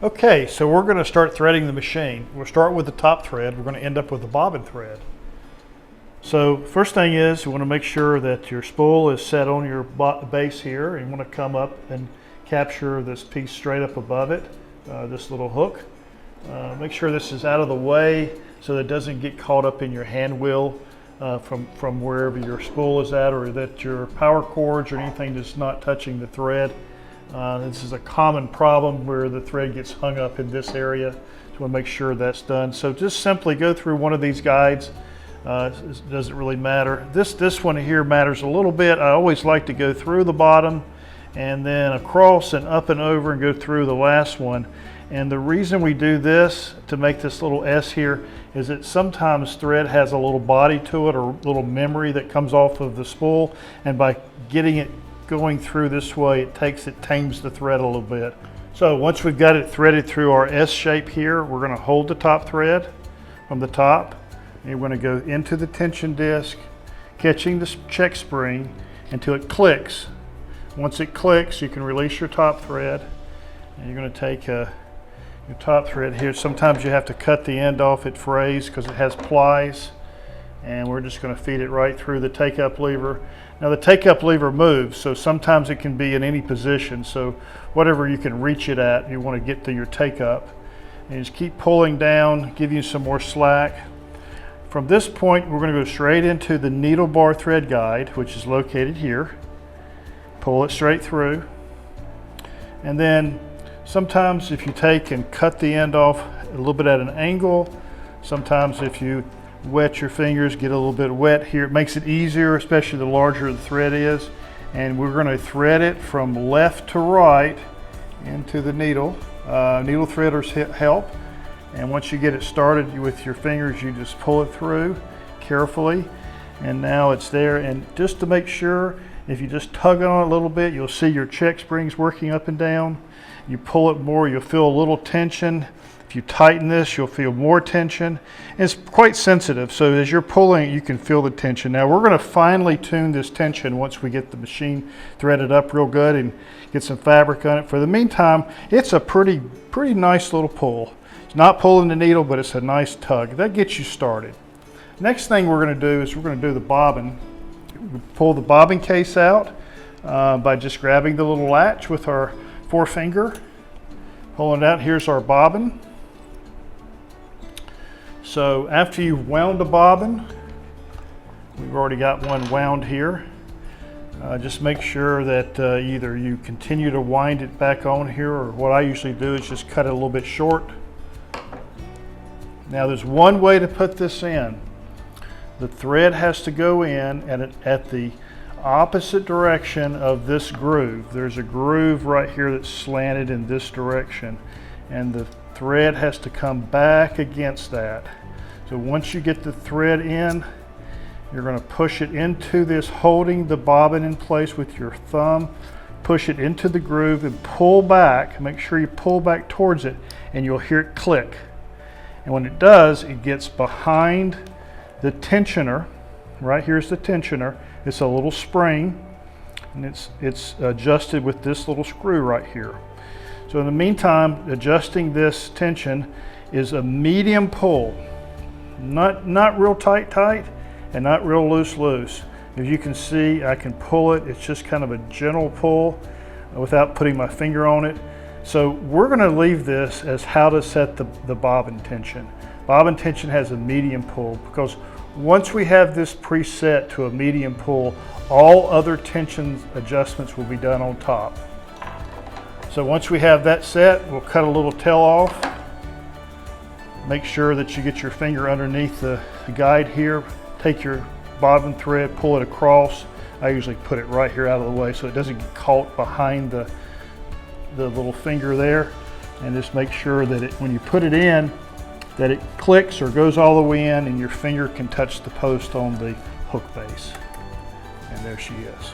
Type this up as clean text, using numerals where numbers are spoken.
Okay, so we're going to start threading the machine. We'll start with the top thread. We're going to end up with the bobbin thread. So first thing is you want to make sure that your spool is set on your base here. You want to come up and capture this piece straight up above it, this little hook. Make sure this is out of the way so that it doesn't get caught up in your hand wheel from wherever your spool is at, or that your power cords or anything is not touching the thread. This is a common problem where the thread gets hung up in this area. So you want to make sure that's done. So just simply go through one of these guides. It doesn't really matter. This one here matters a little bit. I always like to go through the bottom and then across and up and over and go through the last one. And the reason we do this to make this little S here is that sometimes thread has a little body to it or a little memory that comes off of the spool, and by getting it going through this way, it tames the thread a little bit. So once we've got it threaded through our S shape here, we're going to hold the top thread from the top, and we're going to go into the tension disc, catching the check spring until it clicks. Once it clicks, you can release your top thread, and you're going to take your top thread here. Sometimes you have to cut the end off at frays because it has plies, and we're just going to feed it right through the take-up lever. Now the take-up lever moves, so sometimes it can be in any position, so whatever you can reach it at, you want to get to your take-up. And just keep pulling down, give you some more slack. From this point, we're going to go straight into the needle bar thread guide, which is located here. Pull it straight through. And then sometimes if you take and cut the end off a little bit at an angle, sometimes if you wet your fingers, get a little bit wet here, it makes it easier, especially the larger the thread is. And we're going to thread it from left to right into the needle. Needle threaders help. And once you get it started with your fingers, you just pull it through carefully. And now it's there. And just to make sure, if you just tug on it a little bit, you'll see your check springs working up and down. You pull it more, you'll feel a little tension. If you tighten this, you'll feel more tension. It's quite sensitive, so as you're pulling, you can feel the tension. Now we're going to finely tune this tension once we get the machine threaded up real good and get some fabric on it. For the meantime, it's a pretty nice little pull. It's not pulling the needle, but it's a nice tug. That gets you started. Next thing we're going to do is we're going to do the bobbin. We pull the bobbin case out by just grabbing the little latch with our forefinger, pulling it out. Here's our bobbin. So after you've wound the bobbin, we've already got one wound here. Just make sure that either you continue to wind it back on here, or what I usually do is just cut it a little bit short. Now there's one way to put this in. The thread has to go in at the opposite direction of this groove. There's a groove right here that's slanted in this direction, and the thread has to come back against that. So once you get the thread in, you're going to push it into this, holding the bobbin in place with your thumb. Push it into the groove and pull back. Make sure you pull back towards it, and you'll hear it click. And when it does, it gets behind the tensioner. Right here's the tensioner. It's a little spring, and it's adjusted with this little screw right here. So in the meantime, adjusting this tension is a medium pull, not real tight and not real loose. As you can see, I can pull it. It's just kind of a gentle pull without putting my finger on it. So we're going to leave this as how to set the bobbin tension. Bobbin tension has a medium pull, because once we have this preset to a medium pull, all other tension adjustments will be done on top. So once we have that set, we'll cut a little tail off. Make sure that you get your finger underneath the guide here. Take your bobbin thread, pull it across. I usually put it right here out of the way so it doesn't get caught behind the little finger there. And just make sure that when you put it in, that it clicks or goes all the way in, and your finger can touch the post on the hook base. And there she is.